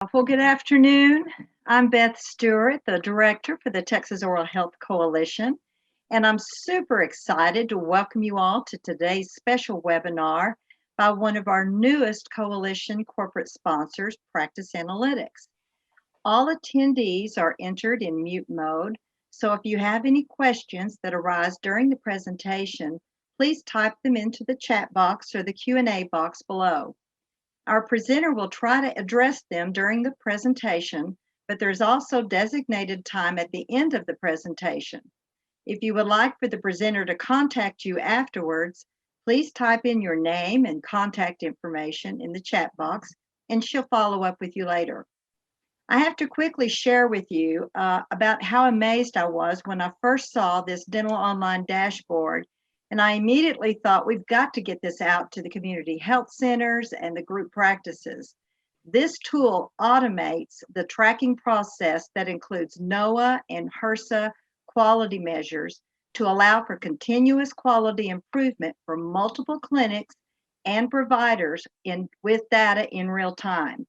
Well, good afternoon. I'm Beth Stewart, the Director for the Texas Oral Health Coalition, and I'm super excited to welcome you all to today's special webinar by one of our newest coalition corporate sponsors, Practice Analytics. All attendees are entered in mute mode, so if you have any questions that arise during the presentation, please type them into the chat box or the Q&A box below. Our presenter will try to address them during the presentation, but there's also designated time at the end of the presentation. If you would like for the presenter to contact you afterwards, please type in your name and contact information in the chat box, and she'll follow up with you later. I have to quickly share with you about how amazed I was when I first saw this dental online dashboard. And I immediately thought, we've got to get this out to the community health centers and the group practices. This tool automates the tracking process that includes NNOHA and HRSA quality measures to allow for continuous quality improvement for multiple clinics and providers with data in real time.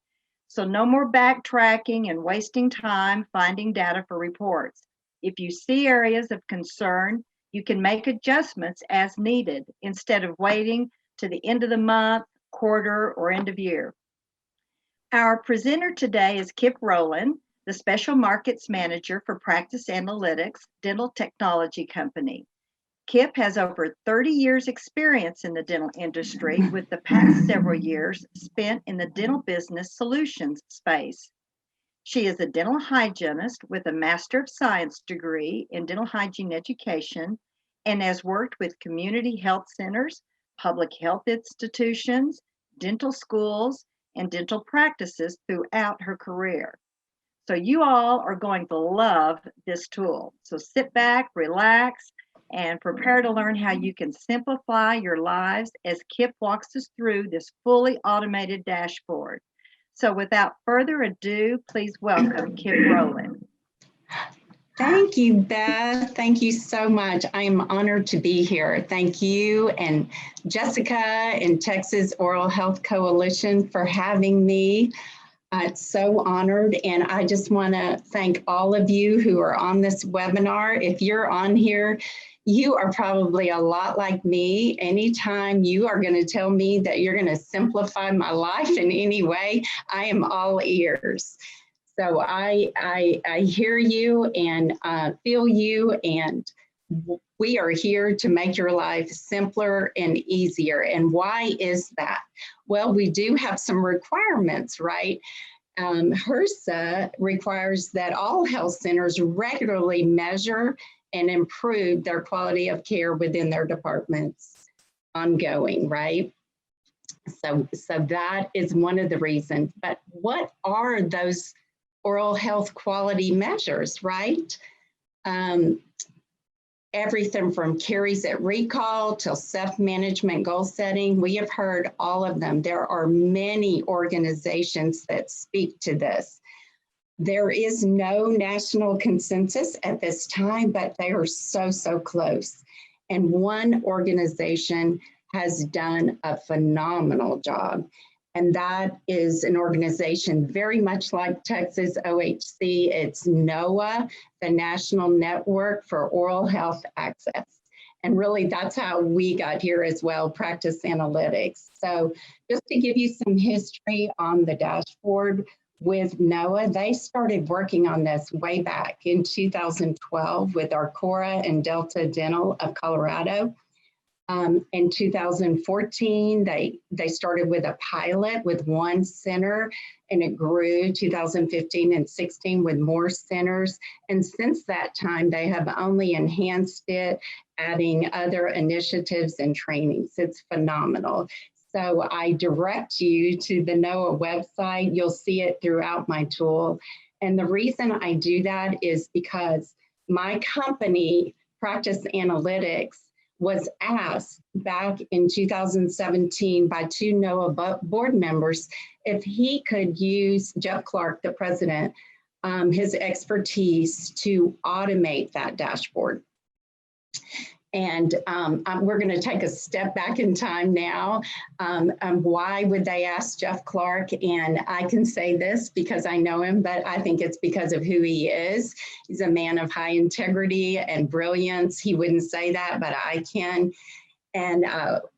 So no more backtracking and wasting time finding data for reports. If you see areas of concern, you can make adjustments as needed instead of waiting to the end of the month, quarter, or end of year. Our presenter today is Kip Rowland, the Special Markets Manager for Practice Analytics Dental Technology Company. Kip has over 30 years experience in the dental industry, with the past several years spent in the dental business solutions space. She is a dental hygienist with a Master of Science degree in dental hygiene education and has worked with community health centers, public health institutions, dental schools, and dental practices throughout her career. So you all are going to love this tool. So sit back, relax, and prepare to learn how you can simplify your lives as Kip walks us through this fully automated dashboard. So without further ado, please welcome Kip Rowland. Thank you, Beth. Thank you so much. I am honored to be here. Thank you and Jessica and Texas Oral Health Coalition for having me. It's so honored, and I just want to thank all of you who are on this webinar. If you're on here, you are probably a lot like me. Anytime you are going to tell me that you're going to simplify my life in any way, I am all ears. So I hear you and feel you, and we are here to make your life simpler and easier. And why is that? Well, we do have some requirements, right? HRSA requires that all health centers regularly measure and improve their quality of care within their departments ongoing, right? So that is one of the reasons. But what are those oral health quality measures, right? Everything from CARIES at recall till self-management goal setting. We have heard all of them. There are many organizations that speak to this. There is no national consensus at this time, but they are so, so close. And one organization has done a phenomenal job. And that is an organization very much like Texas OHC. It's NNOHA, the National Network for Oral Health Access. And really that's how we got here as well, Practice Analytics. So just to give you some history on the dashboard with NNOHA, they started working on this way back in 2012 with Arcora and Delta Dental of Colorado. In 2014, they started with a pilot with one center, and it grew 2015 and 16 with more centers. And since that time, they have only enhanced it, adding other initiatives and trainings. It's phenomenal. So I direct you to the NNOHA website. You'll see it throughout my tool. And the reason I do that is because my company, Practice Analytics, was asked back in 2017 by two NNOHA board members if he could use Jeff Clark, the president, his expertise to automate that dashboard. And we're going to take a step back in time now. Why would they ask Jeff Clark? And I can say this because I know him, but I think it's because of who he is. He's a man of high integrity and brilliance. He wouldn't say that, but I can. And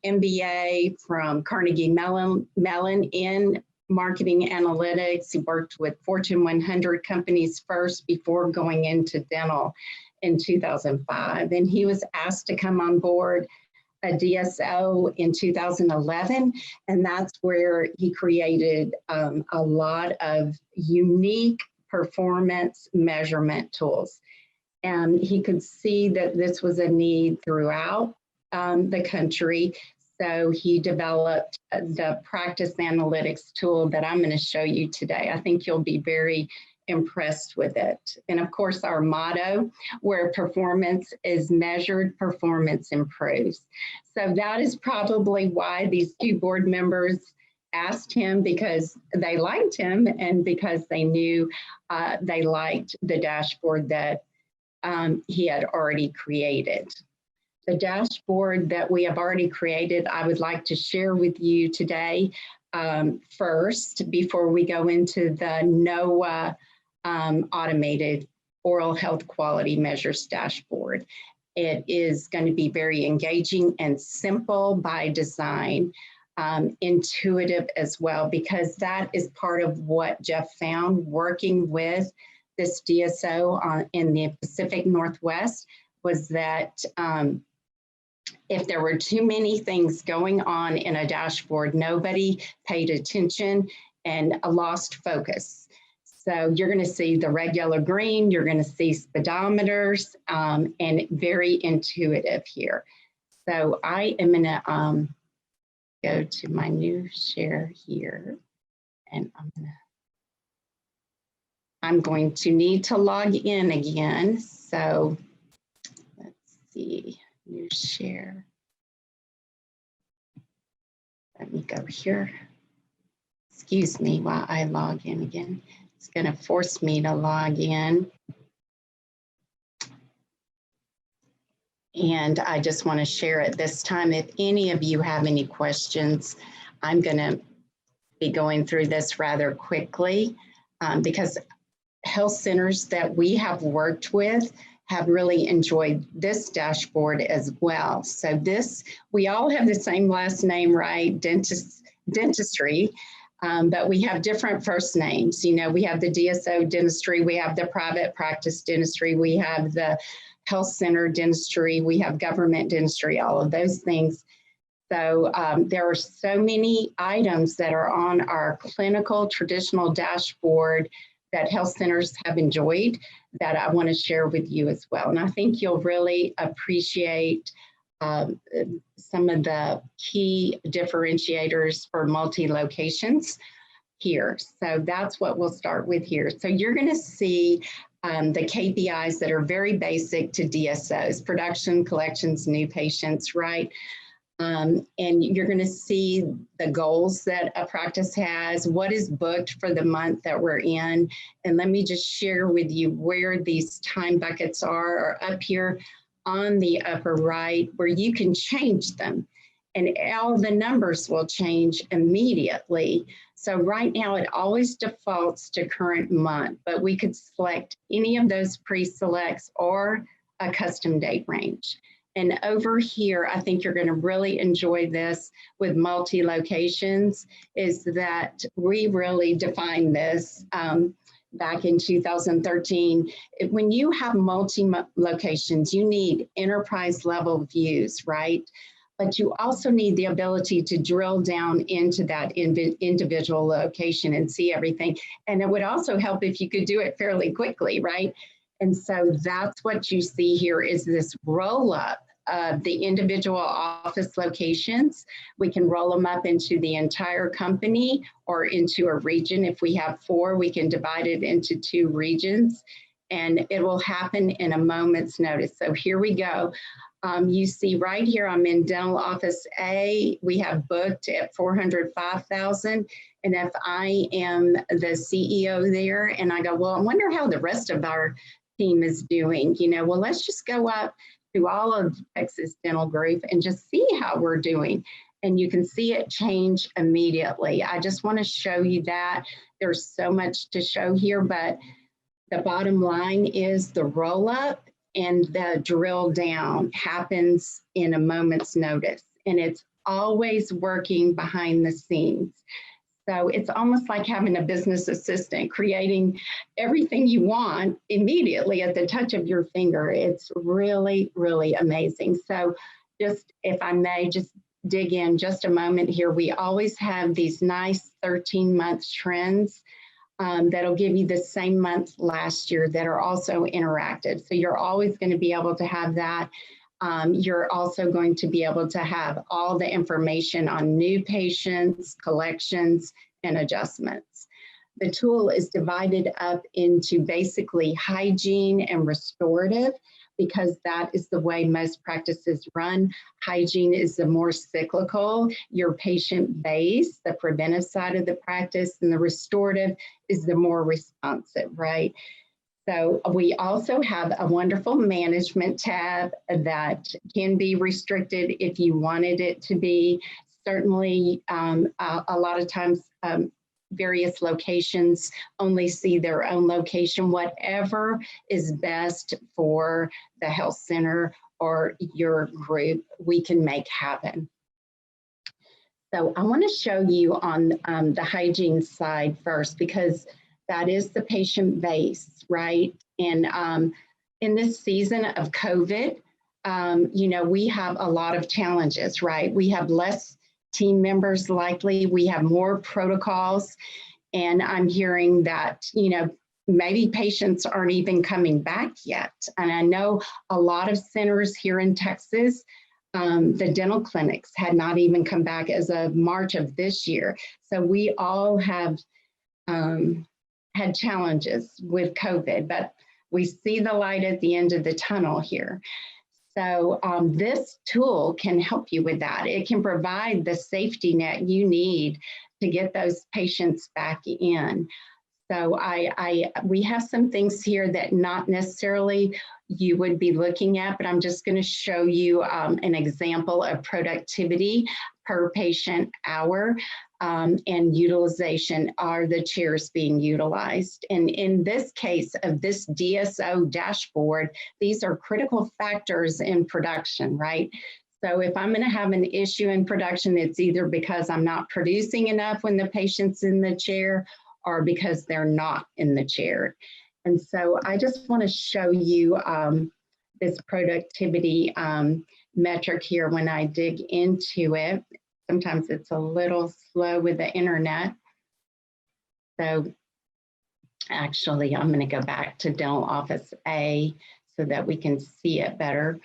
MBA from Carnegie Mellon in marketing analytics. He worked with Fortune 100 companies first before going into dental in 2005. And he was asked to come on board a DSO in 2011. And that's where he created a lot of unique performance measurement tools. And he could see that this was a need throughout the country. So he developed the practice analytics tool that I'm going to show you today. I think you'll be very impressed with it. And of course, our motto, where performance is measured, performance improves. So that is probably why these two board members asked him, because they liked him and because they knew they liked the dashboard that he had already created. The dashboard that we have already created, I would like to share with you today first, before we go into the NNOHA automated oral health quality measures dashboard. It is going to be very engaging and simple by design, intuitive as well, because that is part of what Jeff found working with this DSO in the Pacific Northwest, was that if there were too many things going on in a dashboard, nobody paid attention and lost focus. So you're going to see the red, yellow, green, you're going to see speedometers, and very intuitive here. So I am going to go to my new share here, and I'm going to need to log in again. So let's see, new share. Let me go here. Excuse me while I log in again. It's going to force me to log in. And I just want to share at this time, if any of you have any questions, I'm going to be going through this rather quickly because health centers that we have worked with have really enjoyed this dashboard as well. So this, we all have the same last name, right? Dentistry. But we have different first names. You know, we have the DSO dentistry, we have the private practice dentistry, we have the health center dentistry, we have government dentistry, all of those things. So there are so many items that are on our clinical traditional dashboard that health centers have enjoyed that I want to share with you as well. And I think you'll really appreciate some of the key differentiators for multi-locations here. So that's what we'll start with here. So you're going to see the KPIs that are very basic to DSOs, production, collections, new patients, right? And you're going to see the goals that a practice has, what is booked for the month that we're in. And let me just share with you where these time buckets are up here on the upper right, where you can change them. And all the numbers will change immediately. So right now it always defaults to current month, but we could select any of those pre-selects or a custom date range. And over here, I think you're going to really enjoy this with multi-locations, is that we really defined this back in 2013. When you have multi-locations, you need enterprise level views, right? But you also need the ability to drill down into that individual location and see everything. And it would also help if you could do it fairly quickly, right? And so that's what you see here is this roll up of the individual office locations. We can roll them up into the entire company or into a region. If we have 4, we can divide it into 2 regions, and it will happen in a moment's notice. So here we go. You see right here, I'm in dental office A. We have booked at $405,000. And if I am the CEO there and I go, well, I wonder how the rest of our team is doing, you know, well, let's just go up to all of Texas Dental Group and just see how we're doing. And you can see it change immediately. I just want to show you that. There's so much to show here, but the bottom line is the roll up and the drill down happens in a moment's notice. And it's always working behind the scenes. So it's almost like having a business assistant creating everything you want immediately at the touch of your finger. It's really, really amazing. So just, if I may, just dig in just a moment here. We always have these nice 13-month trends that'll give you the same month last year that are also interactive. So you're always going to be able to have that. You're also going to be able to have all the information on new patients, collections, and adjustments. The tool is divided up into basically hygiene and restorative, because that is the way most practices run. Hygiene is the more cyclical, your patient base, the preventive side of the practice, and the restorative is the more responsive, right? So we also have a wonderful management tab that can be restricted if you wanted it to be. Certainly, a lot of times, various locations only see their own location. Whatever is best for the health center or your group, we can make happen. So I want to show you on the hygiene side first, because that is the patient base, right? And in this season of COVID, you know, we have a lot of challenges, right? We have less team members likely, we have more protocols, and I'm hearing that, you know, maybe patients aren't even coming back yet. And I know a lot of centers here in Texas, the dental clinics had not even come back as of March of this year. So we all have had challenges with COVID, but we see the light at the end of the tunnel here. So this tool can help you with that. It can provide the safety net you need to get those patients back in. So we have some things here that not necessarily you would be looking at, but I'm just going to show you an example of productivity per patient hour and utilization. Are the chairs being utilized? And in this case of this DSO dashboard, these are critical factors in production, right? So if I'm going to have an issue in production, it's either because I'm not producing enough when the patient's in the chair or because they're not in the chair. And so I just want to show you this productivity metric here when I dig into it. Sometimes it's a little slow with the internet. So actually, I'm going to go back to Dental Office A so that we can see it better.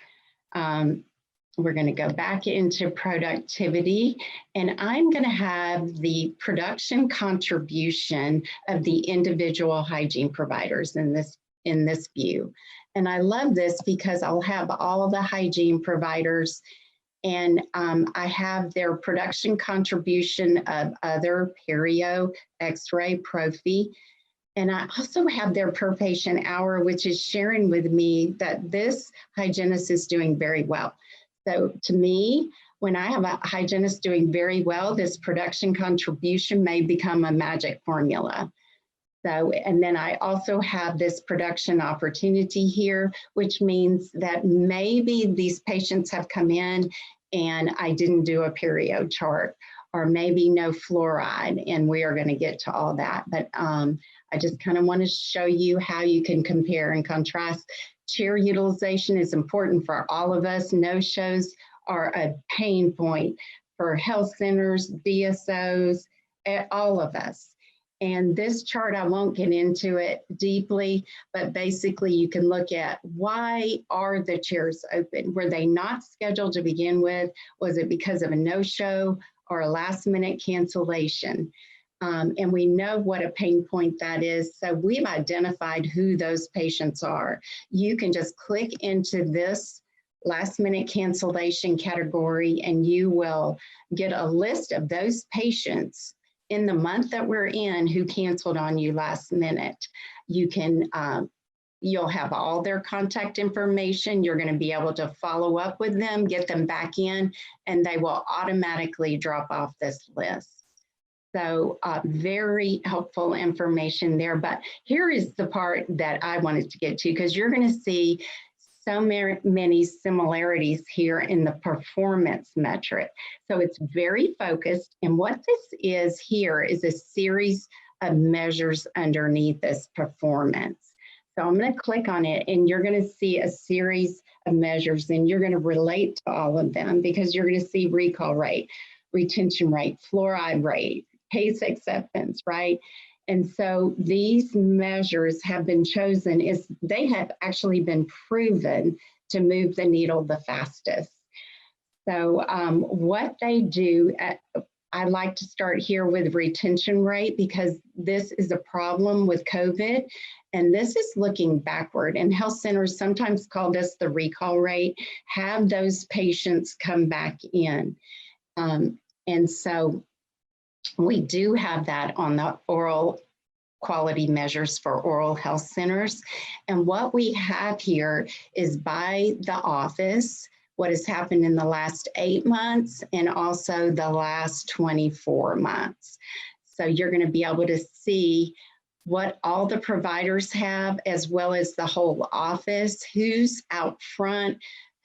We're going to go back into productivity, and I'm going to have the production contribution of the individual hygiene providers in this view. And I love this because I'll have all the hygiene providers, and I have their production contribution of other perio, x-ray, prophy. And I also have their per patient hour, which is sharing with me that this hygienist is doing very well. So to me, when I have a hygienist doing very well, this production contribution may become a magic formula. So, and then I also have this production opportunity here, which means that maybe these patients have come in and I didn't do a perio chart, or maybe no fluoride, and we are going to get to all that. But I just kind of want to show you how you can compare and contrast. Chair utilization is important for all of us. No-shows are a pain point for health centers, DSOs, all of us. And this chart, I won't get into it deeply, but basically you can look at why are the chairs open? Were they not scheduled to begin with? Was it because of a no-show or a last-minute cancellation? And we know what a pain point that is. So we've identified who those patients are. You can just click into this last-minute cancellation category and you will get a list of those patients in the month that we're in who canceled on you last minute. You can You'll have all their contact information. You're going to be able to follow up with them, get them back in, and they will automatically drop off this list. So very helpful information there. But here is the part that I wanted to get to, because you're going to see so many similarities here in the performance metric. So it's very focused. And what this is here is a series of measures underneath this performance. So I'm going to click on it, and you're going to see a series of measures, and you're going to relate to all of them, because you're going to see recall rate, retention rate, fluoride rate, case acceptance, right? And so these measures have been chosen, they have actually been proven to move the needle the fastest. So what they do, I like to start here with retention rate, because this is a problem with COVID, and this is looking backward. And health centers sometimes call this the recall rate. Have those patients come back in. And so we do have that on the oral quality measures for oral health centers. And what we have here is by the office, what has happened in the last 8 months and also the last 24 months. So you're going to be able to see what all the providers have, as well as the whole office, who's out front,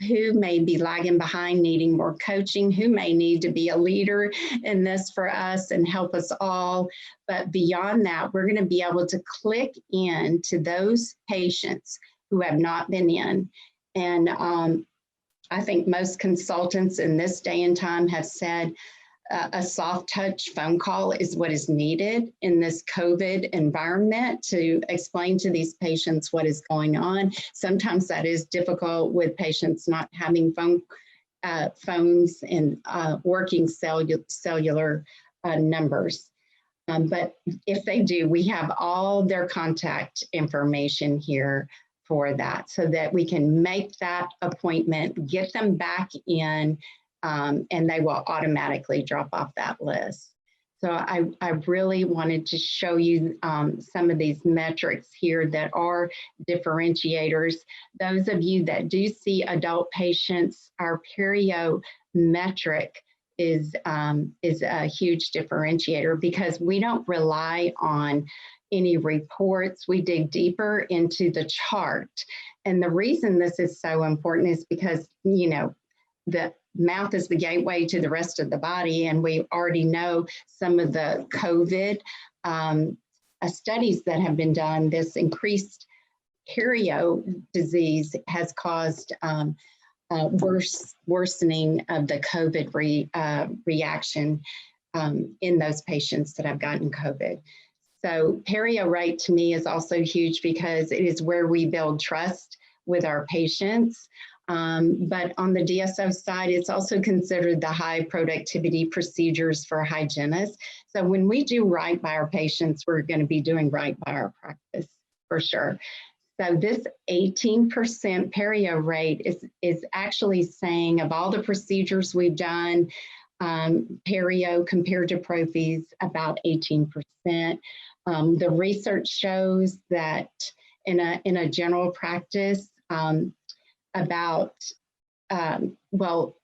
who may be lagging behind, needing more coaching, who may need to be a leader in this for us and help us all. But beyond that, we're going to be able to click in to those patients who have not been in. And I think most consultants in this day and time have said a soft touch phone call is what is needed in this COVID environment to explain to these patients what is going on. Sometimes that is difficult with patients not having phones and working cellular numbers. But if they do, we have all their contact information here for that, so that we can make that appointment, get them back in, and they will automatically drop off that list. So I really wanted to show you some of these metrics here that are differentiators. Those of you that do see adult patients, our perio metric is a huge differentiator, because we don't rely on any reports. We dig deeper into the chart. And the reason this is so important is because, you know, the mouth is the gateway to the rest of the body. And we already know some of the COVID studies that have been done. This increased perio disease has caused worsening of the COVID reaction in those patients that have gotten COVID. So perio rate to me is also huge, because it is where we build trust with our patients. But on the DSO side, it's also considered the high productivity procedures for hygienists. So when we do right by our patients, we're going to be doing right by our practice for sure. So this 18% perio rate is actually saying, of all the procedures we've done, perio compared to prophies, about 18%. The research shows that in a general practice, well,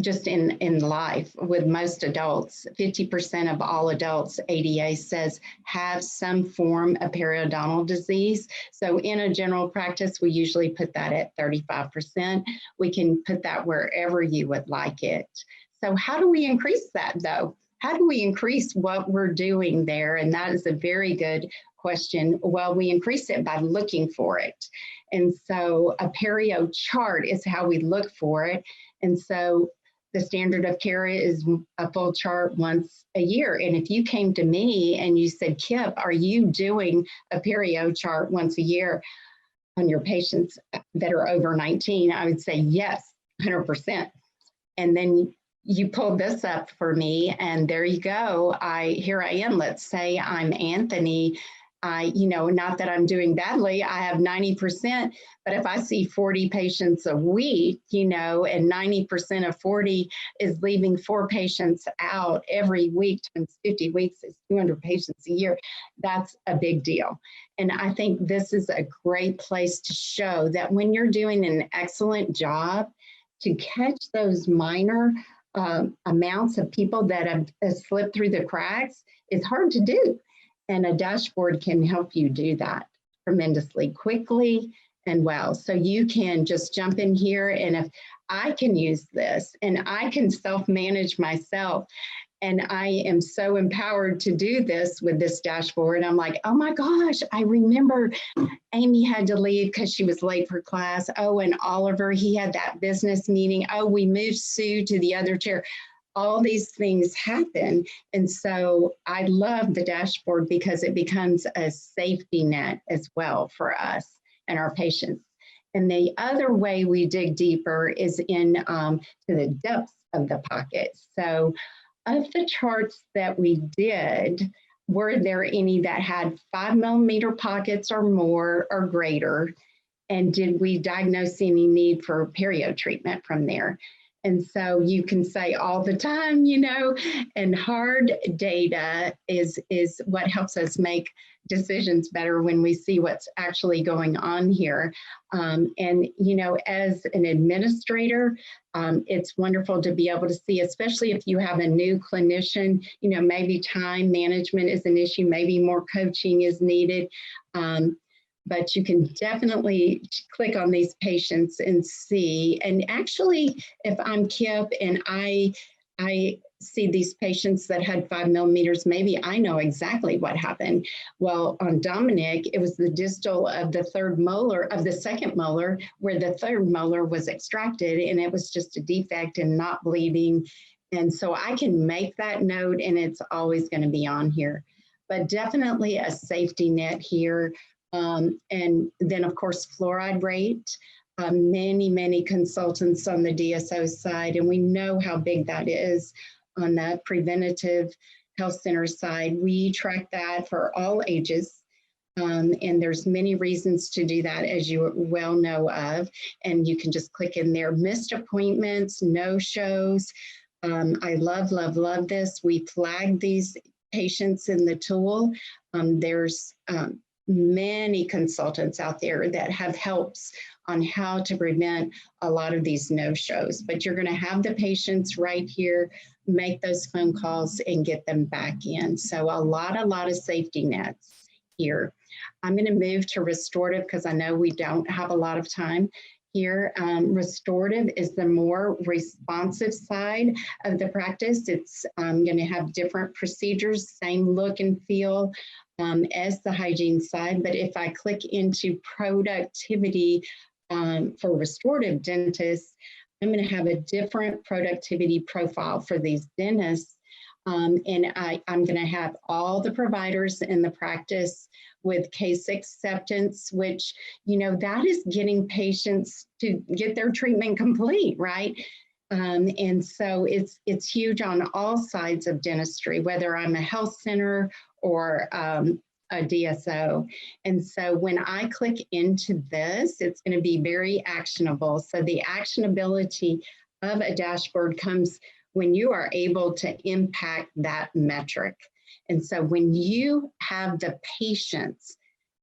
just in life with most adults, 50% of all adults, ADA says, have some form of periodontal disease. So in a general practice, we usually put that at 35%. We can put that wherever you would like it. So how do we increase that though? How do we increase what we're doing there? And that is a very good question. Well, we increase it by looking for it. And so a perio chart is how we look for it. And so the standard of care is a full chart once a year. And if you came to me and you said, Kip, are you doing a perio chart once a year on your patients that are over 19? I would say yes, 100%. And then you pulled this up for me, and there you go. Here I am. Let's say I'm Anthony, not that I'm doing badly, I have 90%, but if I see 40 patients a week, and 90% of 40 is leaving 4 patients out every week, times 50 weeks is 200 patients a year, that's a big deal. And I think this is a great place to show that when you're doing an excellent job, to catch those minor amounts of people that have slipped through the cracks is hard to do. And a dashboard can help you do that tremendously quickly and well. So you can just jump in here, and if I can use this and I can self-manage myself, and I am so empowered to do this with this dashboard. I'm like, oh my gosh, I remember Amy had to leave because she was late for class. Oh, and Oliver, he had that business meeting. Oh, we moved Sue to the other chair. All these things happen. And so I love the dashboard because it becomes a safety net as well for us and our patients. And the other way we dig deeper is to the depths of the pocket. So of the charts that we did, were there any that had 5 millimeter pockets or more or greater? And did we diagnose any need for perio treatment from there? And so you can say all the time, and hard data is what helps us make decisions better when we see what's actually going on here. As an administrator, it's wonderful to be able to see, especially if you have a new clinician, maybe time management is an issue, maybe more coaching is needed. But you can definitely click on these patients and see. And actually, if I'm Kip and I see these patients that had 5 millimeters, maybe I know exactly what happened. Well, on Dominic, it was the distal of the second molar, where the third molar was extracted, and it was just a defect and not bleeding. And so I can make that note, and it's always going to be on here. But definitely a safety net here. And then, of course, fluoride rate. Many consultants on the DSO side, and we know how big that is on the preventative health center side. We track that for all ages, and there's many reasons to do that, as you well know of, and you can just click in there. Missed appointments, no-shows. I love this. We flag these patients in the tool. There's many consultants out there that have helps on how to prevent a lot of these no-shows, but you're going to have the patients right here, make those phone calls and get them back in. So a lot of safety nets here. I'm going to move to restorative because I know we don't have a lot of time here. Restorative is the more responsive side of the practice. It's going to have different procedures, same look and feel as the hygiene side. But if I click into productivity for restorative dentists, I'm going to have a different productivity profile for these dentists. And I'm going to have all the providers in the practice with case acceptance, which, that is getting patients to get their treatment complete, right? And so it's huge on all sides of dentistry, whether I'm a health center or a DSO. And so when I click into this, it's going to be very actionable. So the actionability of a dashboard comes when you are able to impact that metric. And so when you have the patients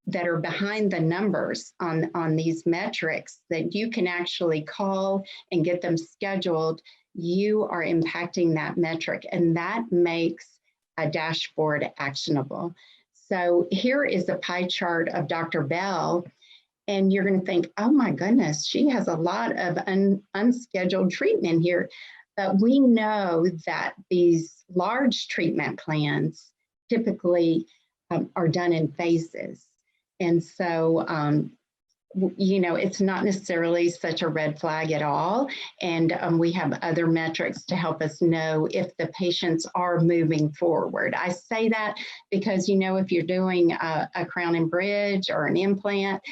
that are behind the numbers on these metrics that you can actually call and get them scheduled, you are impacting that metric, and that makes a dashboard actionable. So here is a pie chart of Dr. Bell, and you're going to think, oh my goodness, she has a lot of unscheduled treatment here. But we know that these large treatment plans typically are done in phases. And so, it's not necessarily such a red flag at all. And we have other metrics to help us know if the patients are moving forward. I say that because, if you're doing a crown and bridge or an implant,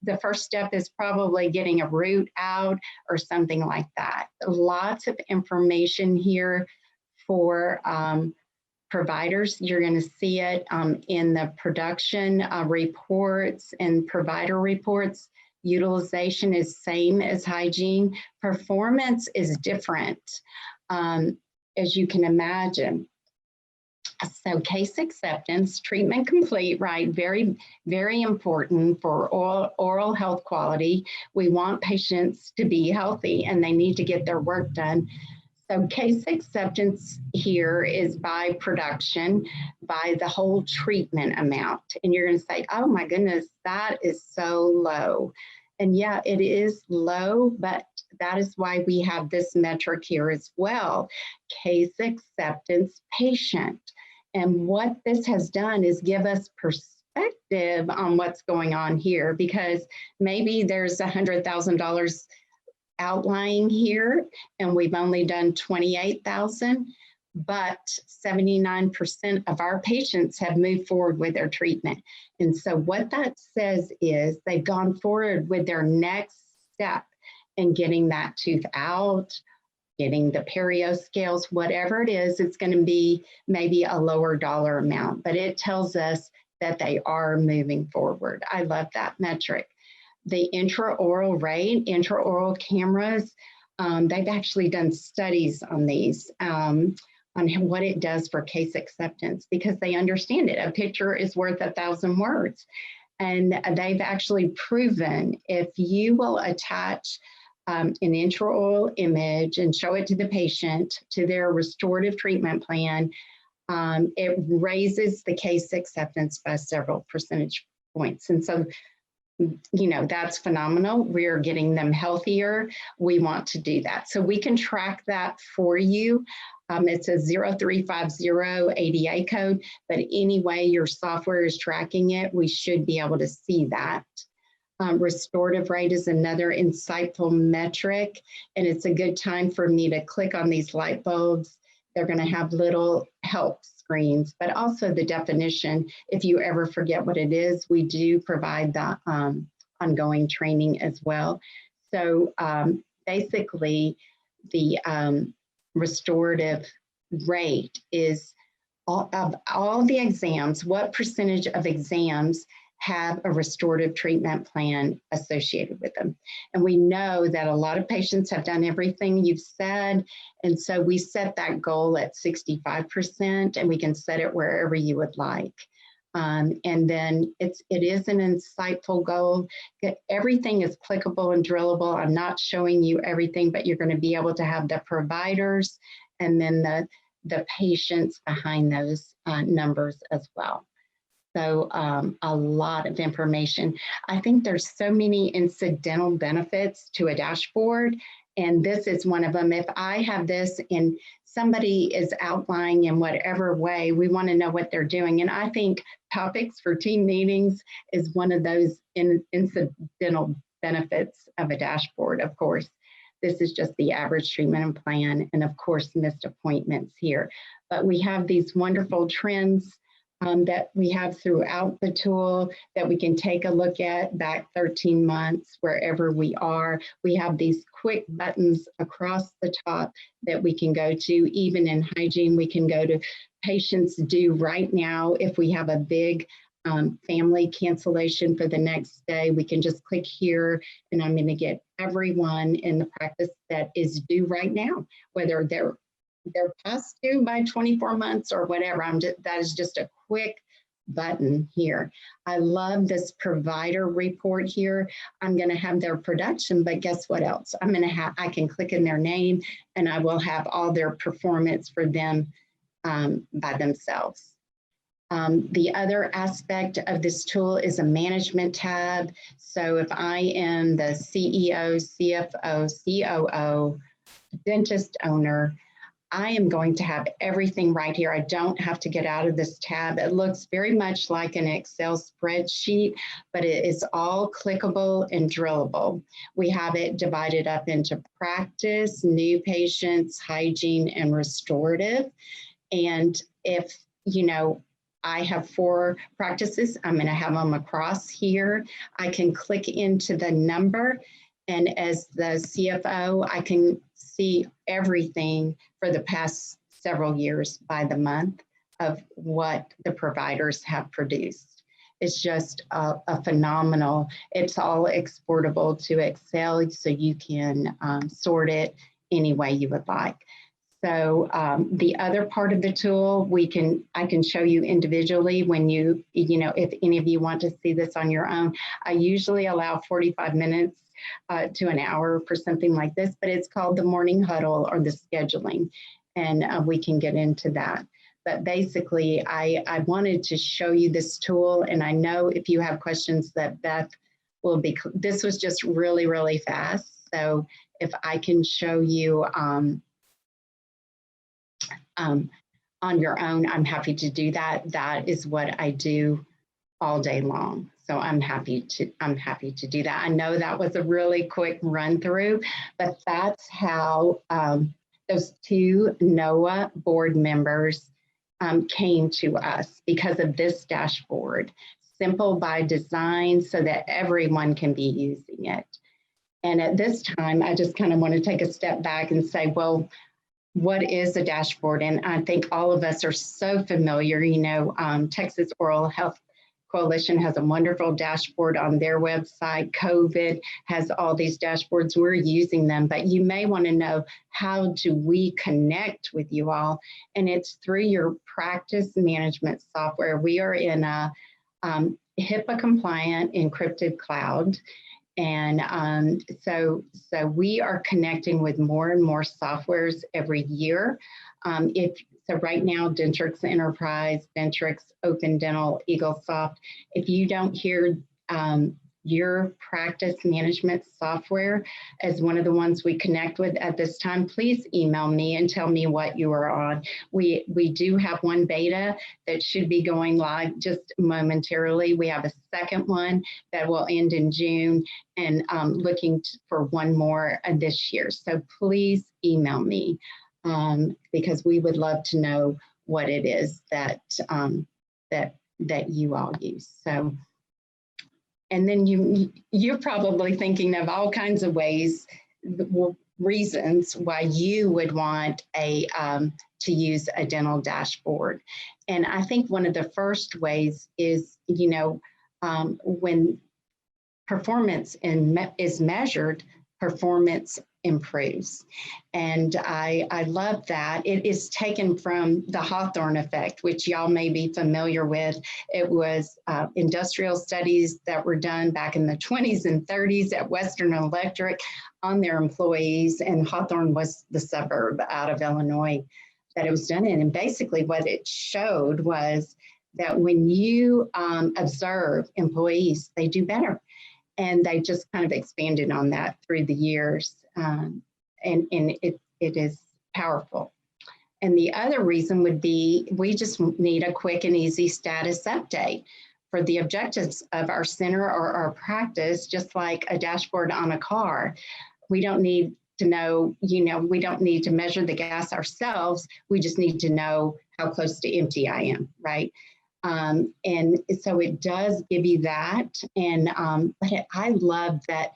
the first step is probably getting a root out or something like that. Lots of information here for providers. You're going to see it in the production reports and provider reports. Utilization is same as hygiene. Performance is different, as you can imagine. So case acceptance, treatment complete, right? Very, very important for oral health quality. We want patients to be healthy and they need to get their work done. So case acceptance here is by production, by the whole treatment amount. And you're going to say, oh my goodness, that is so low. And yeah, it is low, but that is why we have this metric here as well, case acceptance patient. And what this has done is give us perspective on what's going on here, because maybe there's $100,000 outlying here and we've only done 28,000, but 79% of our patients have moved forward with their treatment. And so what that says is they've gone forward with their next step in getting that tooth out, getting the perio scales, whatever it is, it's going to be maybe a lower dollar amount, but it tells us that they are moving forward. I love that metric. The intraoral rate, intraoral cameras, they've actually done studies on these, on what it does for case acceptance, because they understand it. A picture is worth 1,000 words. And they've actually proven if you will attach an intraoral image and show it to the patient, to their restorative treatment plan, it raises the case acceptance by several percentage points. And so, you know, that's phenomenal. We're getting them healthier. We want to do that. So we can track that for you. It's a 0350 ADA code, but anyway, your software is tracking it. We should be able to see that. Restorative rate is another insightful metric, and it's a good time for me to click on these light bulbs. They're going to have little help screens, but also the definition. If you ever forget what it is, we do provide the ongoing training as well. So basically, the restorative rate is of all the exams, what percentage of exams have a restorative treatment plan associated with them. And we know that a lot of patients have done everything you've said. And so we set that goal at 65%, and we can set it wherever you would like. And then it is an insightful goal. Everything is clickable and drillable. I'm not showing you everything, but you're going to be able to have the providers and then the patients behind those numbers as well. So a lot of information. I think there's so many incidental benefits to a dashboard, and this is one of them. If I have this and somebody is outlining in whatever way, we want to know what they're doing. And I think topics for team meetings is one of those incidental benefits of a dashboard. Of course, this is just the average treatment and plan, and of course, missed appointments here. But we have these wonderful trends that we have throughout the tool that we can take a look at back 13 months, wherever we are. We have these quick buttons across the top that we can go to. Even in hygiene, we can go to patients due right now. If we have a big family cancellation for the next day, we can just click here, and I'm going to get everyone in the practice that is due right now, whether they're past due by 24 months or whatever. That is just a quick button here. I love this provider report here. I'm going to have their production, but guess what else? I can click in their name, and I will have all their performance for them by themselves. The other aspect of this tool is a management tab. So if I am the CEO, CFO, COO, dentist owner, I am going to have everything right here. I don't have to get out of this tab. It looks very much like an Excel spreadsheet, but it is all clickable and drillable. We have it divided up into practice, new patients, hygiene, and restorative. And if, you know, I have 4 practices, I'm going to have them across here. I can click into the number, and as the CFO, I can see everything for the past several years by the month of what the providers have produced. It's just a phenomenal, it's all exportable to Excel, so you can sort it any way you would like. So the other part of the tool, I can show you individually when if any of you want to see this on your own. I usually allow 45 minutes to an hour for something like this, but it's called the morning huddle or the scheduling, and we can get into that. But basically, I wanted to show you this tool, and I know if you have questions that Beth will be, this was just really, really fast. So if I can show you on your own, I'm happy to do that. That is what I do all day long. So I'm happy to do that. I know that was a really quick run through, but that's how those two NNOHA board members came to us because of this dashboard. Simple by design so that everyone can be using it. And at this time, I just kind of want to take a step back and say, well, what is a dashboard? And I think all of us are so familiar, Texas Oral Health Coalition has a wonderful dashboard on their website. COVID has all these dashboards, we're using them, but you may want to know, how do we connect with you all? And it's through your practice management software. We are in a HIPAA compliant encrypted cloud. And so we are connecting with more and more softwares every year. So right now, Dentrix Enterprise, Dentrix Open Dental, EagleSoft, if you don't hear your practice management software as one of the ones we connect with at this time, please email me and tell me what you are on. We do have one beta that should be going live just momentarily. We have a second one that will end in June, and looking for one more this year. So please email me because we would love to know what it is that that you all use. So. And then you're probably thinking of all kinds of ways, reasons why you would want to use a dental dashboard. And I think one of the first ways is, when performance is measured, performance improves. And I love that. It is taken from the Hawthorne effect, which y'all may be familiar with. It was industrial studies that were done back in the 20s and 30s at Western Electric on their employees, and Hawthorne was the suburb out of Illinois that it was done in. And basically what it showed was that when you observe employees, they do better. And they just kind of expanded on that through the years. And it is powerful. And the other reason would be, we just need a quick and easy status update for the objectives of our center or our practice, just like a dashboard on a car. We don't need to know, we don't need to measure the gas ourselves. We just need to know how close to empty I am, right? And so it does give you that. And I love that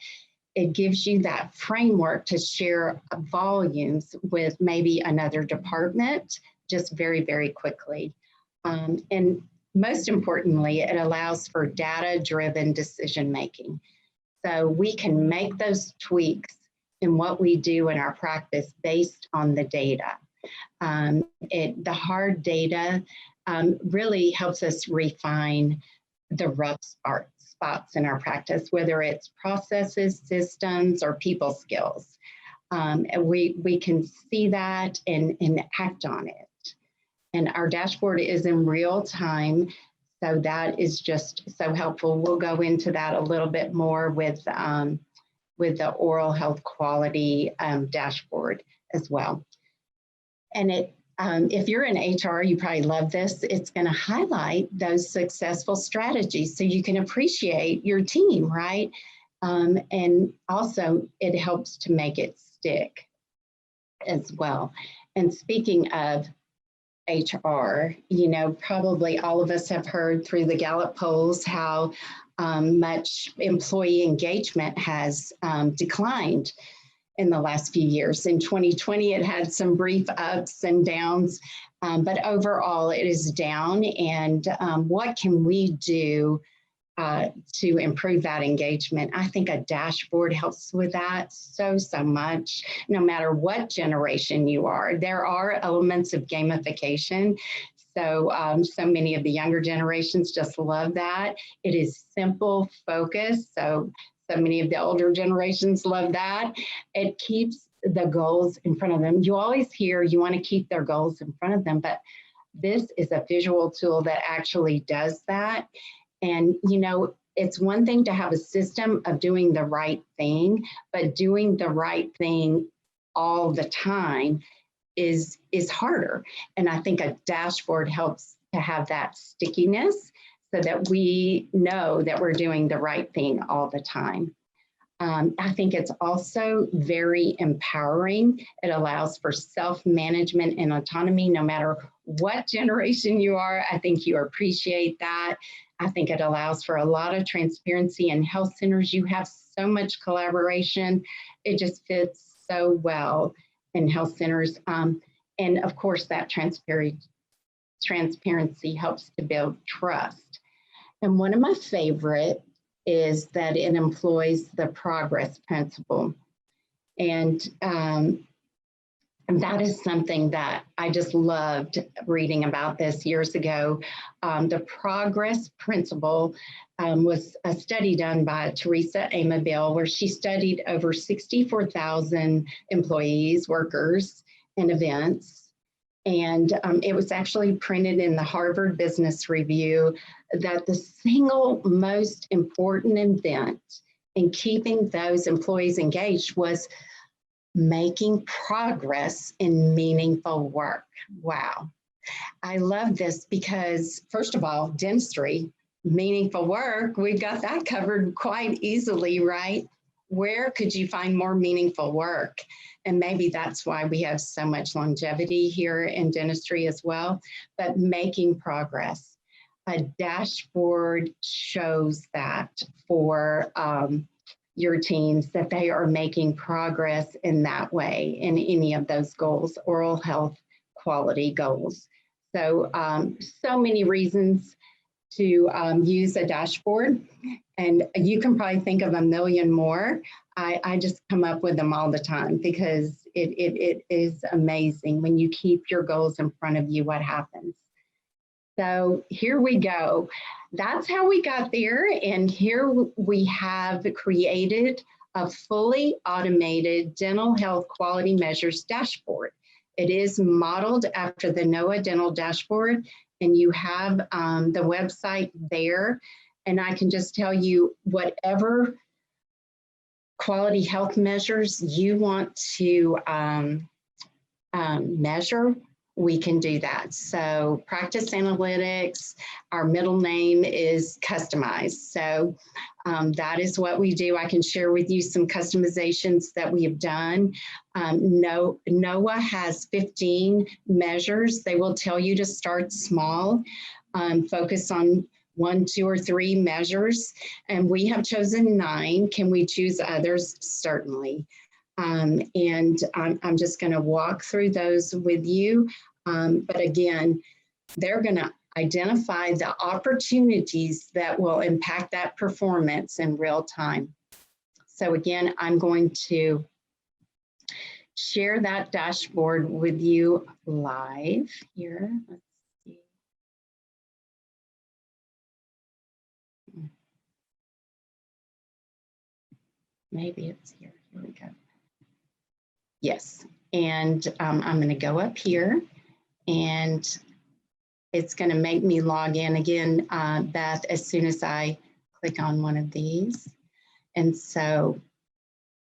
it gives you that framework to share volumes with maybe another department just very, very quickly. And most importantly, it allows for data-driven decision-making. So we can make those tweaks in what we do in our practice based on the data. The hard data really helps us refine the rough spots in our practice, whether it's processes, systems, or people skills. And we can see that and act on it. And our dashboard is in real time, so that is just so helpful. We'll go into that a little bit more with the oral health quality dashboard as well. And if you're in HR, you probably love this. It's going to highlight those successful strategies so you can appreciate your team, right? And also it helps to make it stick as well. And speaking of HR, probably all of us have heard through the Gallup polls how much employee engagement has declined. in the last few years. In 2020, it had some brief ups and downs, but overall it is down. And what can we do to improve that engagement? I think a dashboard helps with that so much, no matter what generation you are. There are elements of gamification. So many of the younger generations just love that. It is simple, focused. So many of the older generations love that. It keeps the goals in front of them. You always hear you want to keep their goals in front of them, but this is a visual tool that actually does that. And, you know, it's one thing to have a system of doing the right thing, but doing the right thing all the time is harder. And I think a dashboard helps to have that stickiness so that we know that we're doing the right thing all the time. I think it's also very empowering. It allows for self-management and autonomy, no matter what generation you are. I think you appreciate that. I think it allows for a lot of transparency in health centers. You have so much collaboration. It just fits so well in health centers. And of course, that transparency helps to build trust. And one of my favorite is that it employs the progress principle. And that is something that I just loved reading about this years ago. The progress principle was a study done by Teresa Amabile, where she studied over 64,000 employees, workers, and events. And it was actually printed in the Harvard Business Review that the single most important event in keeping those employees engaged was making progress in meaningful work. Wow. I love this because, first of all, dentistry, meaningful work, we've got that covered quite easily, right? Where could you find more meaningful work? And maybe that's why we have so much longevity here in dentistry as well, but making progress. A dashboard shows that for your teams, that they are making progress in that way in any of those goals, oral health quality goals. So, so many reasons to use a dashboard, and you can probably think of a million more. I just come up with them all the time because it is amazing when you keep your goals in front of you, what happens. So here we go. That's how we got there. And here we have created a fully automated dental health quality measures dashboard. It is modeled after the NNOHA dental dashboard, and you have the website there. And I can just tell you, whatever quality health measures you want to measure, we can do that. So practice analytics, our middle name is customized. So that is what we do. I can share with you some customizations that we have done. NNOHA has 15 measures. They will tell you to start small, focus on 1, 2, or 3 measures. And we have chosen 9. Can we choose others? Certainly. And I'm just going to walk through those with you. But again, they're going to identify the opportunities that will impact that performance in real time. So again, I'm going to share that dashboard with you live here. Let's see. Maybe it's here. Here we go. Yes, and I'm going to go up here, and it's going to make me log in again, Beth, as soon as I click on one of these. And so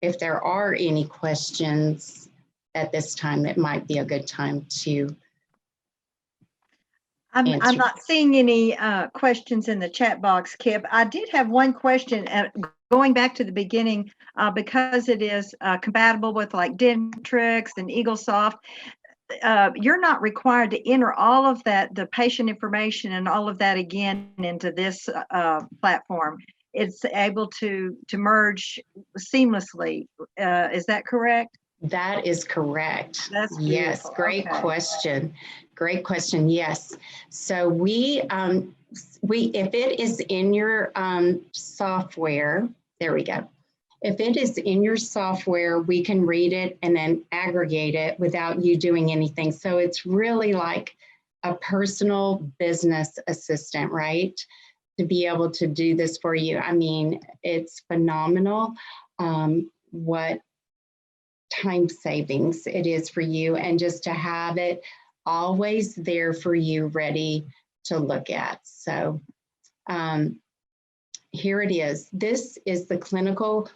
if there are any questions at this time, it might be a good time to answer. I'm not seeing any questions in the chat box, Kip. I did have one question going back to the beginning, because it is compatible with like Dentrix and EagleSoft. You're not required to enter all of that, the patient information and all of that again into this platform. it's able to merge seamlessly. Is that correct? That is correct. That's Yes, beautiful. great Okay. question. Great question. Yes. So if it is in your software, there we go. If it is in your software, we can read it and then aggregate it without you doing anything. So it's really like a personal business assistant, right? To be able to do this for you. I mean, it's phenomenal what time savings it is for you, and just to have it always there for you, ready to look at. So here it is. This is the clinical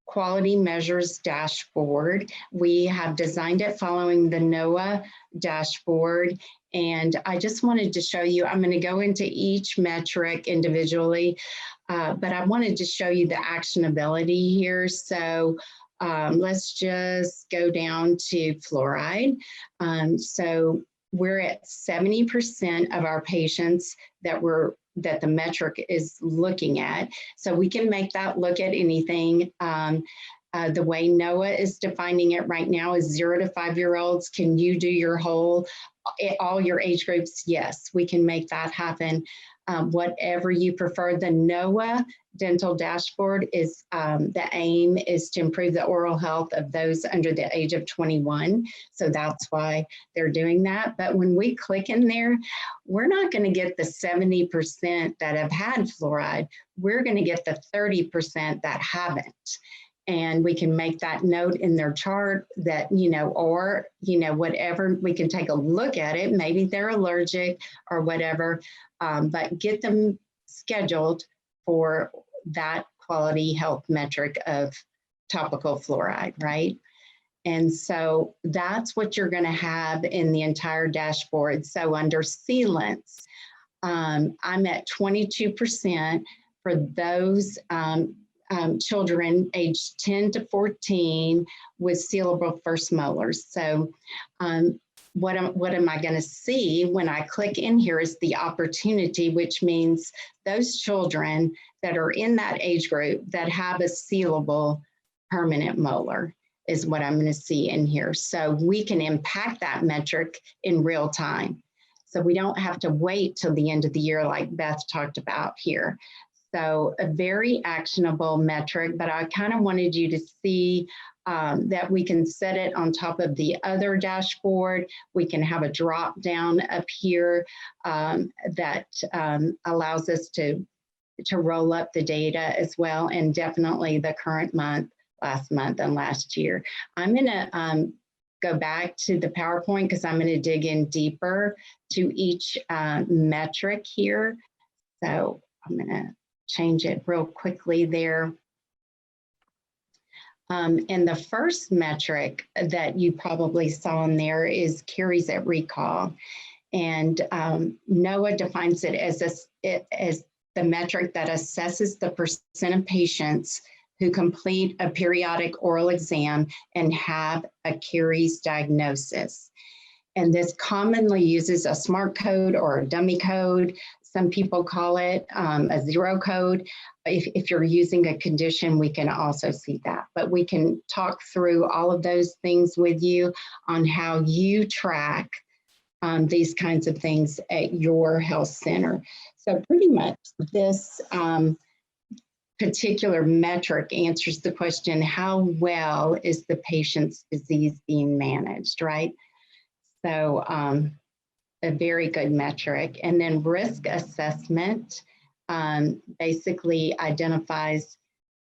quality measures dashboard. We have designed it following the NNOHA dashboard. And I just wanted to show you, I'm going to go into each metric individually, but I wanted to show you the actionability here. So let's just go down to fluoride. So we're at 70% of our patients that the metric is looking at. So we can make that look at anything. The way NNOHA is defining it right now is 0 to 5-year-olds. Can you do your all your age groups? Yes, we can make that happen. Whatever you prefer. The NNOHA dental dashboard is, the aim is to improve the oral health of those under the age of 21. So that's why they're doing that. But when we click in there, we're not going to get the 70% that have had fluoride. We're going to get the 30% that haven't. And we can make that note in their chart that, or, whatever, we can take a look at it. Maybe they're allergic or whatever, but get them scheduled for that quality health metric of topical fluoride, right? And so that's what you're going to have in the entire dashboard. So under SEALANTS, I'm at 22% for those children aged 10 to 14 with sealable first molars. So what am I going to see when I click in here is the opportunity, which means those children that are in that age group that have a sealable permanent molar is what I'm going to see in here. So we can impact that metric in real time. So we don't have to wait till the end of the year like Beth talked about here. So a very actionable metric, but I kind of wanted you to see that we can set it on top of the other dashboard. We can have a drop down up here that allows us to roll up the data as well, and definitely the current month, last month, and last year. I'm going to go back to the PowerPoint because I'm going to dig in deeper to each metric here. So I'm going to change it real quickly there. And the first metric that you probably saw in there is CARIES at recall. And NNOHA defines it as the metric that assesses the percent of patients who complete a periodic oral exam and have a CARIES diagnosis. And this commonly uses a smart code or a dummy code. Some people call it a zero code. If you're using a condition, we can also see that. But we can talk through all of those things with you on how you track these kinds of things at your health center. So pretty much this particular metric answers the question, how well is the patient's disease being managed, right? So a very good metric. And then risk assessment basically identifies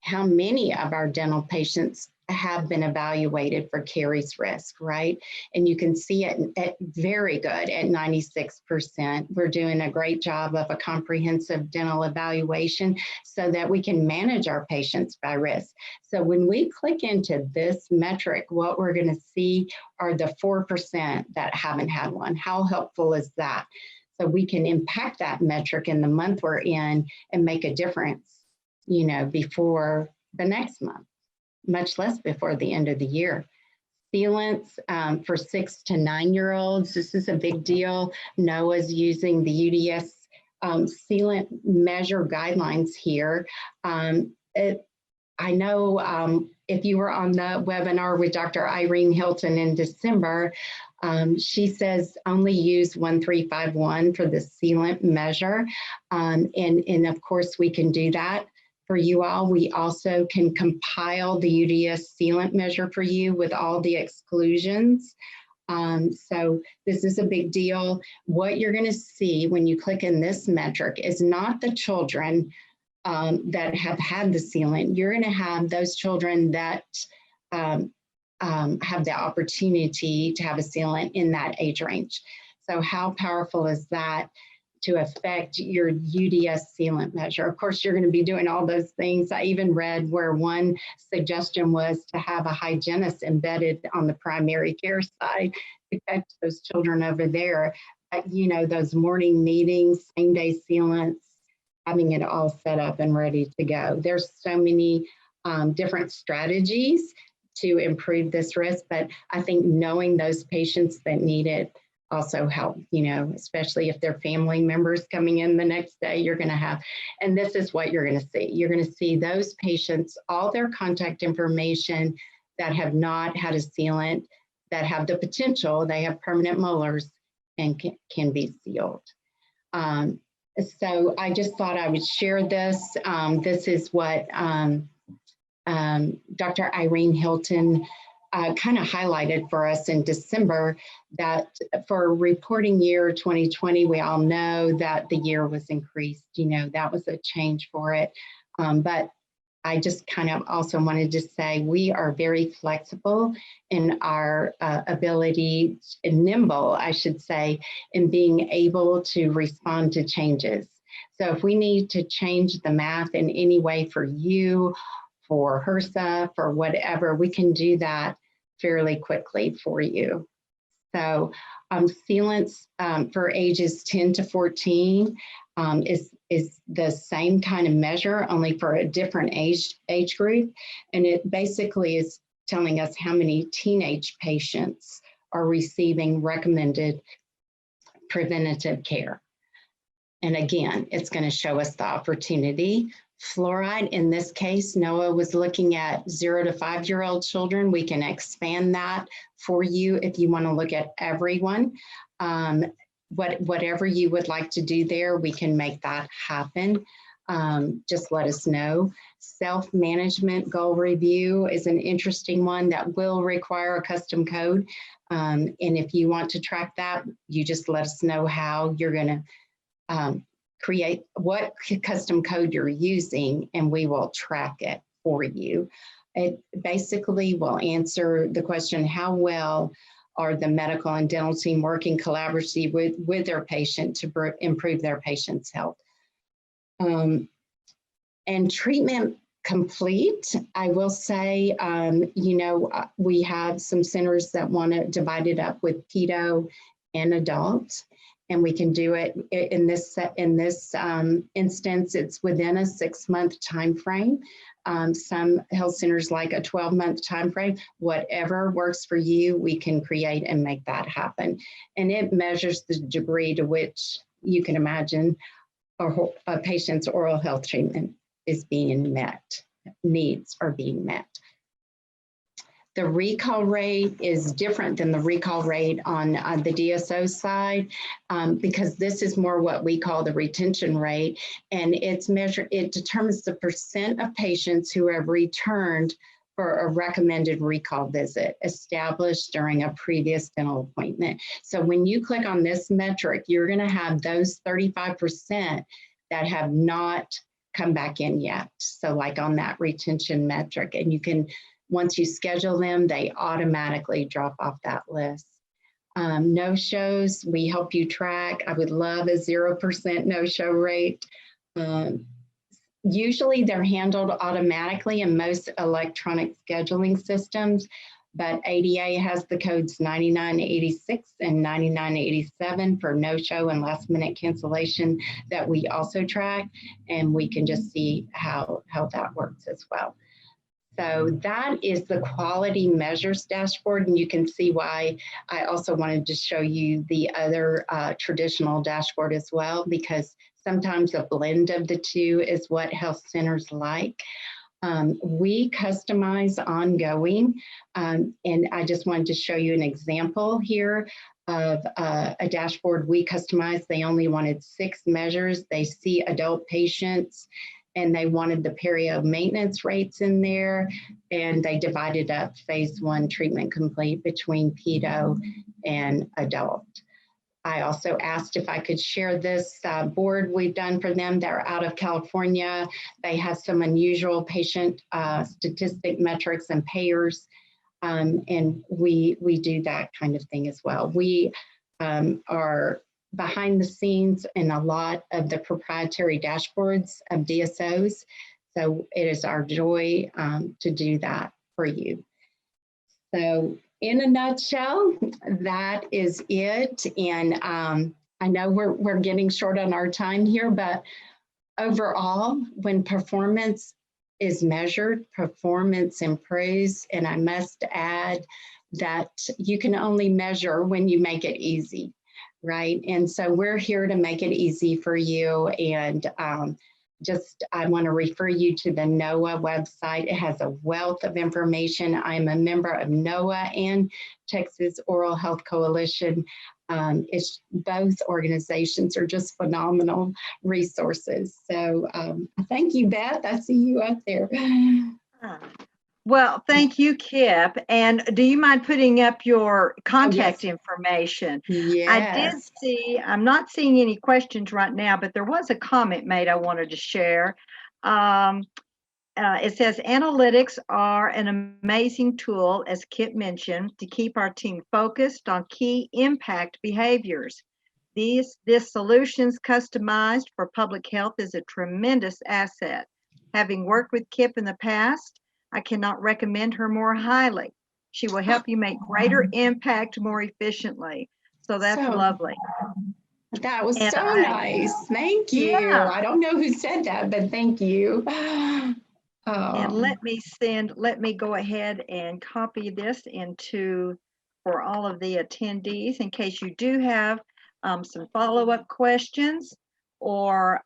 how many of our dental patients have been evaluated for CARIES risk, right? And you can see it at very good at 96%. We're doing a great job of a comprehensive dental evaluation so that we can manage our patients by risk. So when we click into this metric, what we're going to see are the 4% that haven't had one. How helpful is that? So we can impact that metric in the month we're in and make a difference, before the next month, much less before the end of the year. Sealants for 6 to 9-year-olds, this is a big deal. NNOHA is using the UDS sealant measure guidelines here. I know if you were on the webinar with Dr. Irene Hilton in December, she says only use 1351 for the sealant measure. And of course, we can do that for you all. We also can compile the UDS sealant measure for you with all the exclusions. So this is a big deal. What you're going to see when you click in this metric is not the children that have had the sealant. You're going to have those children that have the opportunity to have a sealant in that age range. So how powerful is that to affect your UDS sealant measure? Of course, you're going to be doing all those things. I even read where one suggestion was to have a hygienist embedded on the primary care side to catch those children over there. You know, those morning meetings, same day sealants, having it all set up and ready to go. There's so many different strategies to improve this risk, but I think knowing those patients that need it also help, you know, especially if they're family members coming in the next day, you're gonna have, and this is what you're gonna see. You're gonna see those patients, all their contact information that have not had a sealant, that have the potential, they have permanent molars and can be sealed. So I just thought I would share this. This is what Dr. Irene Hilton kind of highlighted for us in December, that for reporting year 2020, we all know that the year was increased. You know, that was a change for it. But I just kind of also wanted to say we are very flexible in our ability, nimble, I should say, in being able to respond to changes. So if we need to change the math in any way for you, for HRSA, for whatever, we can do that fairly quickly for you. So sealants for ages 10 to 14 is the same kind of measure, only for a different age group. And it basically is telling us how many teenage patients are receiving recommended preventative care. And again, it's going to show us the opportunity. Fluoride, in this case, NNOHA was looking at 0 to 5-year-old children. We can expand that for you if you want to look at everyone. Whatever you would like to do there, we can make that happen. Just let us know. Self-management goal review is an interesting one that will require a custom code. And if you want to track that, you just let us know how you're going to create what custom code you're using, and we will track it for you. It basically will answer the question, how well are the medical and dental team working collaboratively with their patient to improve their patient's health. And treatment complete, I will say, you know, we have some centers that want to divide it up with pedo and adult. And we can do it in this instance, it's within a 6-month time frame. Some health centers like a 12-month time frame. Whatever works for you, we can create and make that happen. And it measures the degree to which you can imagine a patient's oral health treatment is being met, needs are being met. The recall rate is different than the recall rate on the DSO side because this is more what we call the retention rate, and it's measured, it determines the percent of patients who have returned for a recommended recall visit established during a previous dental appointment. So when you click on this metric, you're going to have those 35% that have not come back in yet. So like on that retention metric, and you can, once you schedule them, they automatically drop off that list. No-shows, we help you track. I would love a 0% no-show rate. Usually they're handled automatically in most electronic scheduling systems, but ADA has the codes 9986 and 9987 for no-show and last-minute cancellation that we also track, and we can just see how that works as well. So that is the quality measures dashboard, and you can see why I also wanted to show you the other traditional dashboard as well, because sometimes a blend of the two is what health centers like. We customize ongoing, and I just wanted to show you an example here of a dashboard we customized. They only wanted 6 measures. They see adult patients, and they wanted the perio maintenance rates in there, and they divided up phase 1 treatment complete between pedo and adult. I also asked if I could share this board we've done for them. They're out of California. They have some unusual patient statistic metrics and payers, and we do that kind of thing as well. We are behind the scenes in a lot of the proprietary dashboards of DSOs. So it is our joy to do that for you. So in a nutshell, that is it. And I know we're getting short on our time here, but overall, when performance is measured, performance improves. And I must add that you can only measure when you make it easy, right? And so we're here to make it easy for you. And I want to refer you to the NNOHA website. It has a wealth of information. I'm a member of NNOHA and Texas Oral Health Coalition. Both organizations are just phenomenal resources. So thank you, Beth. I see you up there. Well, thank you, Kip. And do you mind putting up your contact information? Yes. I did see, I'm not seeing any questions right now, but there was a comment made I wanted to share. It says, analytics are an amazing tool, as Kip mentioned, to keep our team focused on key impact behaviors. This solutions customized for public health is a tremendous asset. Having worked with Kip in the past, I cannot recommend her more highly. She will help you make greater impact more efficiently. So that's lovely. That was so nice. Thank you. Yeah. I don't know who said that, but thank you. And let me go ahead and copy this for all of the attendees in case you do have some follow-up questions or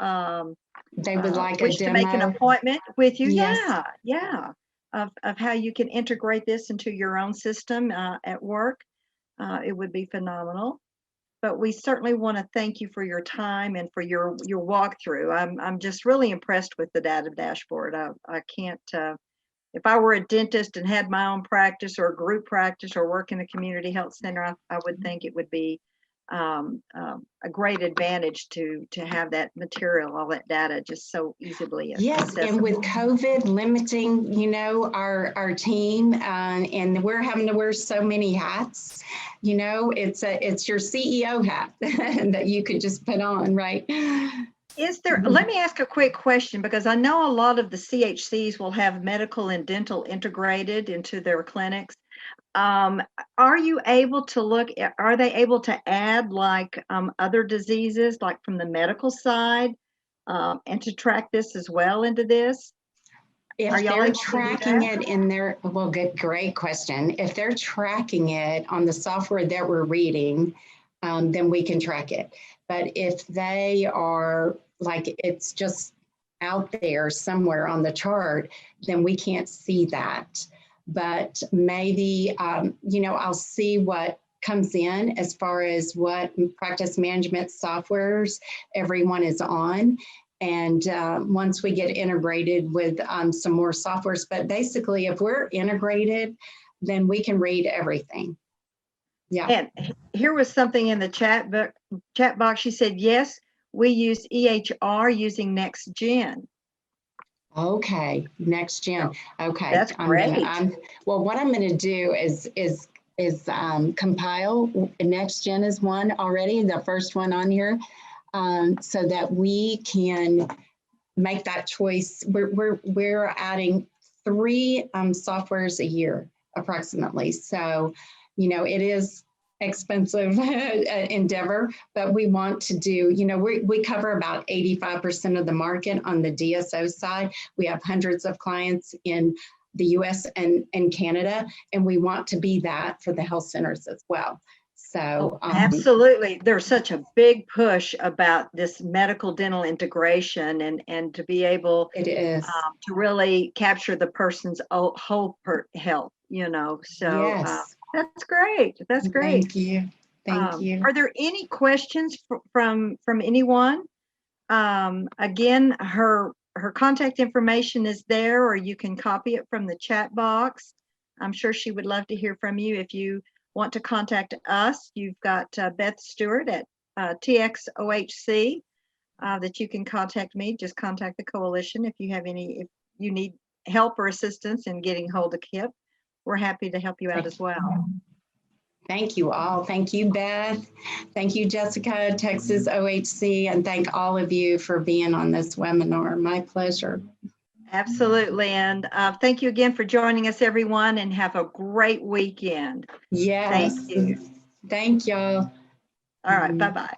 they would like wish to make an appointment with you. Yes. Yeah. Of how you can integrate this into your own system at work. It would be phenomenal. But we certainly want to thank you for your time and for your walkthrough. I'm just really impressed with the data dashboard. I can't, if I were a dentist and had my own practice or a group practice or work in a community health center, I would think it would be a great advantage to have that material, all that data, just so easily accessible. And with COVID limiting, our team, and we're having to wear so many hats, it's your CEO hat that you could just put on, right? Is there, let me ask a quick question, because I know a lot of the CHCs will have medical and dental integrated into their clinics. Are you able to are they able to add like other diseases, like from the medical side, and to track this as well into this? If they're tracking it in their, well, great question. If they're tracking it on the software that we're reading, then we can track it. But if they are like, it's just out there somewhere on the chart, then we can't see that. But maybe, I'll see what comes in as far as what practice management softwares everyone is on. And once we get integrated with some more softwares, but basically if we're integrated, then we can read everything. Yeah. And here was something in the chat box. She said, yes, we use EHR using NextGen. Okay, NextGen. Okay, that's great. Well, what I'm going to do is compile. NextGen is one already, the first one on here, so that we can make that choice. We're adding 3 softwares a year approximately. So, it is expensive endeavor, but we want to do, we cover about 85% of the market on the DSO side. We have hundreds of clients in the US and Canada, and we want to be that for the health centers as well. So absolutely. There's such a big push about this medical dental integration and to be able it is. to really capture the person's whole health, you know. So Yes. that's great. That's great. Thank you. Thank you. Are there any questions from anyone? Again, her contact information is there, or you can copy it from the chat box. I'm sure she would love to hear from you. If you want to contact us, you've got Beth Stewart at TXOHC that you can contact me. Just contact the coalition if you need help or assistance in getting hold of KIP. We're happy to help you out as well. Thank you all. Thank you, Beth. Thank you, Jessica, Texas OHC, and thank all of you for being on this webinar. My pleasure. Absolutely. And thank you again for joining us, everyone, and have a great weekend. Yes. Thank you. Thank y'all. All right. Bye-bye.